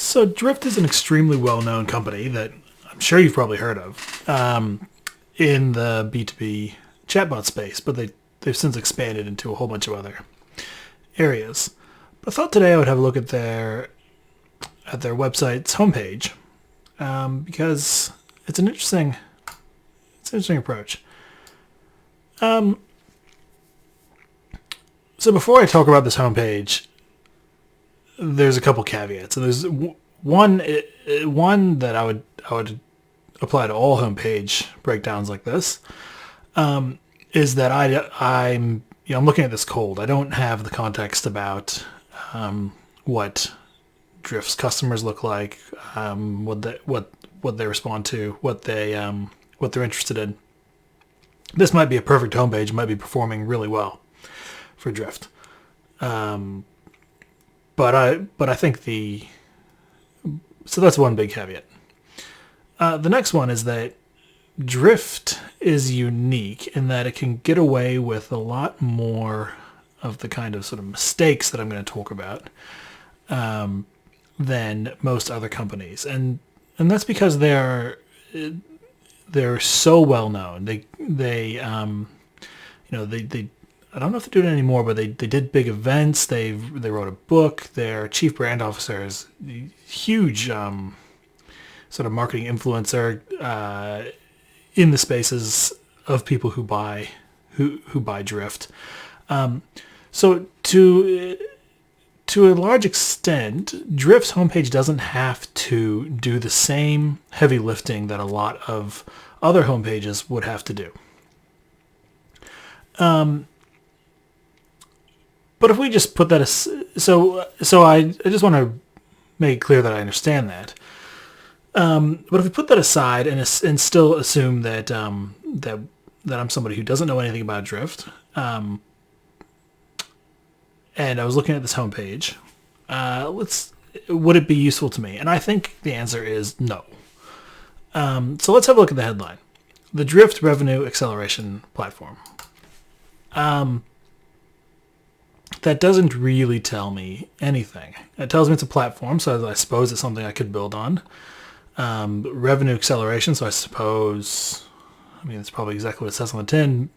So Drift is an extremely well-known company that I'm sure you've probably heard of in the B2B chatbot space, but they've since expanded into a whole bunch of other areas. But I thought today I would have a look at their website's homepage because it's an interesting approach. So before I talk about this homepage, there's a couple caveats, and there's one that I would apply to all homepage breakdowns like this, is that I'm looking at this cold. I don't have the context about what Drift's customers look like, what they respond to, what they're interested in. This might be a perfect homepage, might be performing really well for Drift. But I think so that's one big caveat. The next one is that Drift is unique in that it can get away with a lot more of the kind of sort of mistakes that I'm going to talk about than most other companies, and that's because they're so well known. They I don't know if they do it anymore, but they did big events. They wrote a book. Their chief brand officer is a huge sort of marketing influencer in the spaces of people who buy Drift. So to a large extent, Drift's homepage doesn't have to do the same heavy lifting that a lot of other homepages would have to do. But if we just put that so I just want to make it clear that I understand that. But if we put that aside and still assume that that I'm somebody who doesn't know anything about Drift, and I was looking at this homepage, would it be useful to me? And I think the answer is no. So let's have a look at the headline: the Drift Revenue Acceleration Platform. That doesn't really tell me anything. It tells me it's a platform, so I suppose it's something I could build on. Revenue acceleration, so I suppose, it's probably exactly what it says on the tin.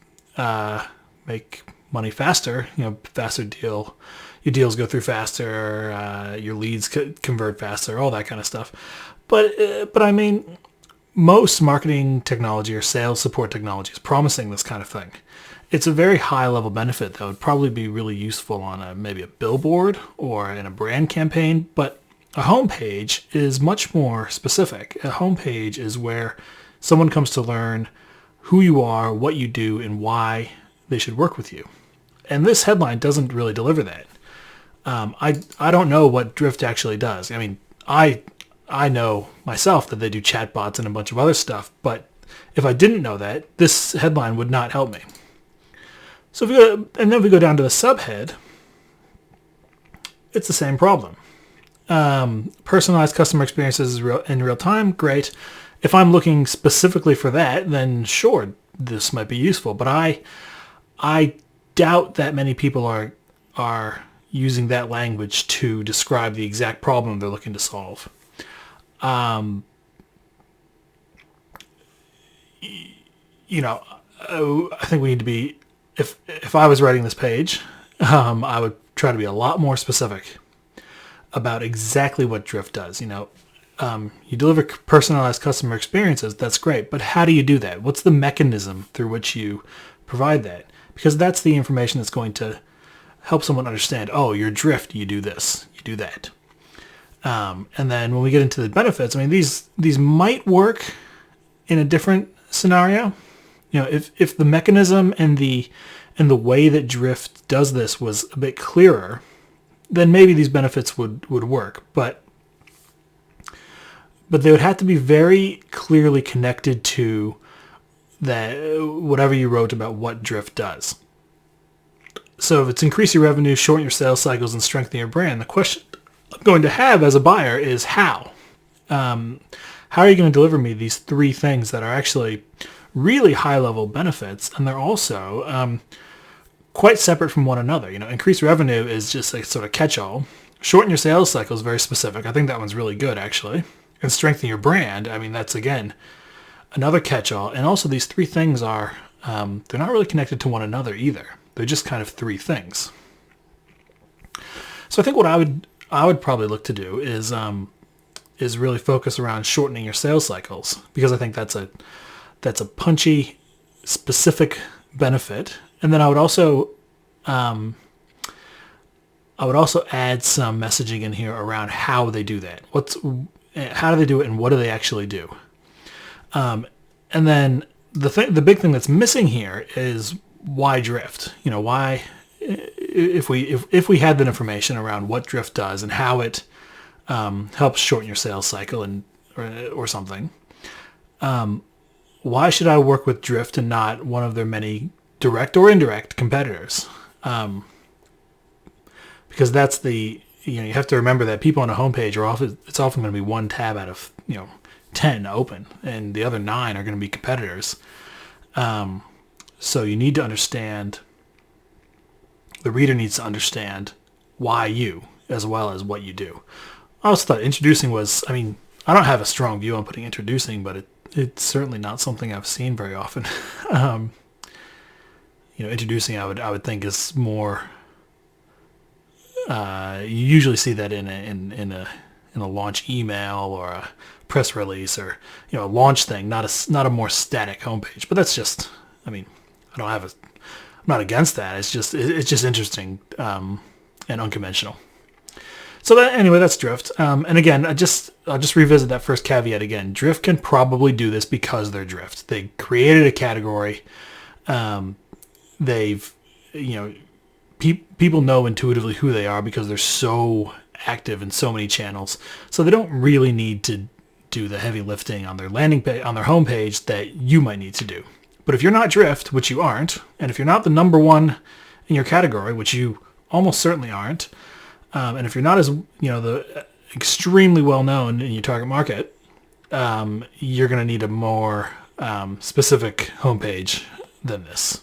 Make money faster, faster deal. Your deals go through faster, your leads convert faster, all that kind of stuff. But most marketing technology or sales support technology is promising this kind of thing. It's a very high-level benefit that would probably be really useful on maybe a billboard or in a brand campaign, but a homepage is much more specific. A homepage is where someone comes to learn who you are, what you do, and why they should work with you. And this headline doesn't really deliver that. I don't know what Drift actually does. I know myself that they do chatbots and a bunch of other stuff, but if I didn't know that, this headline would not help me. So if we go down to the subhead, it's the same problem. Personalized customer experiences in real time, great. If I'm looking specifically for that, then sure, this might be useful. But I doubt that many people are using that language to describe the exact problem they're looking to solve. I think we need to be. If I was writing this page, I would try to be a lot more specific about exactly what Drift does. You deliver personalized customer experiences. That's great, but how do you do that? What's the mechanism through which you provide that? Because that's the information that's going to help someone understand. Oh, you're Drift. You do this. You do that. And then when we get into the benefits, these might work in a different scenario. If the mechanism and the way that Drift does this was a bit clearer, then maybe these benefits would work. But they would have to be very clearly connected to that whatever you wrote about what Drift does. So if it's increase your revenue, shorten your sales cycles, and strengthen your brand, the question I'm going to have as a buyer is how. How are you going to deliver me these three things that are actually really high-level benefits, and they're also quite separate from one another? Increased revenue is just a sort of catch-all. shorten your sales cycle is very specific. I think that one's really good, actually. And strengthen your brand. I mean, that's, again, another catch-all. And also these three things are, they're not really connected to one another either. They're just kind of three things. So I think what I would probably look to do is really focus around shortening your sales cycles, because I think that's a punchy, specific benefit. And then I would also add some messaging in here around how they do that. How do they do it, and what do they actually do? And then the big thing that's missing here is why drift. You know, why, if we had that information around what drift does and how it helps shorten your sales cycle or something, why should I work with drift and not one of their many direct or indirect competitors? Because that's you have to remember that people on a homepage it's often going to be one tab out of 10 open, and the other 9 are going to be competitors. So you need to understand, the reader needs to understand why you, as well as what you do. I also thought introducing was, I mean, I don't have a strong view on putting introducing, but it's certainly not something I've seen very often. Introducing I would think is more, you usually see that in a launch email or a press release, or a launch thing, not a more static homepage. But that's just, I mean, I'm not against that. It's just interesting and unconventional. So that's drift. And again, I'll just revisit that first caveat again. Drift can probably do this because they're drift. They created a category. People know intuitively who they are because they're so active in so many channels. So they don't really need to do the heavy lifting on their landing page, on their homepage, that you might need to do. But if you're not drift, which you aren't, and if you're not the number one in your category, which you almost certainly aren't, and if you're not as the extremely well known in your target market, you're going to need a more specific homepage than this.